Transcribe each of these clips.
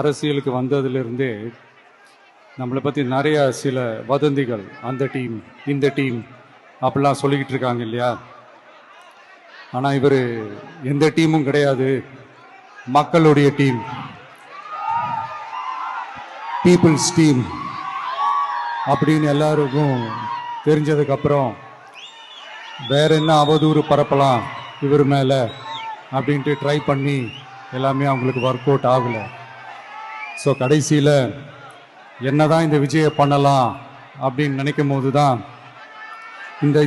அரசியலுக்கு வந்ததிலிருந்தே நம்மளை பற்றி நிறைய சில வதந்திகள், அந்த டீம் இந்த டீம் அப்படிலாம் சொல்லிக்கிட்டு இருக்காங்க இல்லையா. ஆனால் இவர் எந்த டீமும் கிடையாது, மக்களுடைய டீம், பீப்புள்ஸ் டீம் அப்படின்னு எல்லாருக்கும் தெரிஞ்சதுக்கப்புறம் வேற என்ன அவதூறு பரப்பலாம் இவர் மேலே அப்படின்ட்டு ட்ரை பண்ணி எல்லாமே அவங்களுக்கு ஒர்க் அவுட் ஆகலை. ஸோ கடைசியில் என்னதான் இந்த விஜயை பண்ணலாம் அப்படின்னு நினைக்கும் போது தான்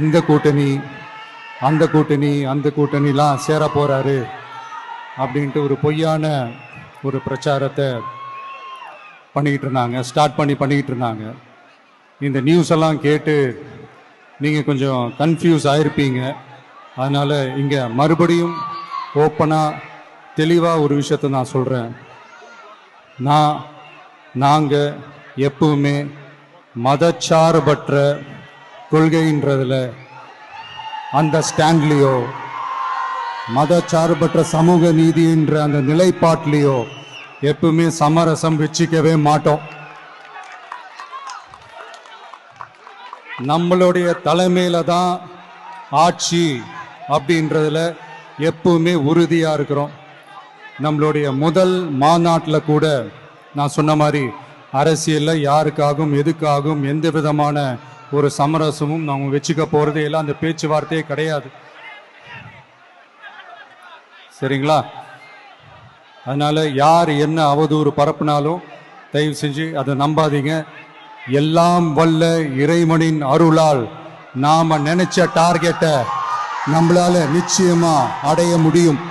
இந்த கூட்டணி அந்த கூட்டணிலாம் சேர போகிறாரு அப்படின்ட்டு ஒரு பொய்யான ஒரு பிரச்சாரத்தை பண்ணிக்கிட்டு இருந்தாங்க. இந்த நியூஸ் எல்லாம் கேட்டு நீங்கள் கொஞ்சம் கன்ஃபியூஸ் ஆகிருப்பீங்க. அதனால் இங்கே மறுபடியும் ஓப்பனாக தெளிவாக ஒரு விஷயத்தை நான் சொல்கிறேன். நாங்கள் எப்பவுமே மதச்சார்பற்ற கொள்கைன்றதில், அந்த ஸ்டாண்ட்லேயோ, மதச்சார்பற்ற சமூக நீதின்ற அந்த நிலைப்பாட்டிலையோ எப்பவுமே சமரசம் வச்சுக்கவே மாட்டோம். நம்மளுடைய தலைமையில தான் ஆட்சி அப்படின்றதுல எப்பவுமே உறுதியாக இருக்கிறோம். நம்மளுடைய முதல் மாநாட்டில் கூட நான் சொன்ன மாதிரி அரசியலில் யாருக்காகவும் எதுக்காகவும் எந்த விதமான ஒரு சமரசமும் நம்ம வச்சுக்க போகிறதே இல்லை, அந்த பேச்சுவார்த்தையே கிடையாது. சரிங்களா? அதனால் யார் என்ன அவதூறு பரப்புனாலும் தயவு செஞ்சு அதை நம்பாதீங்க. எல்லாம் வல்ல இறைவனின் அருளால் நாம் நினைச்ச டார்கெட்டை நம்மளால நிச்சயமாக அடைய முடியும்.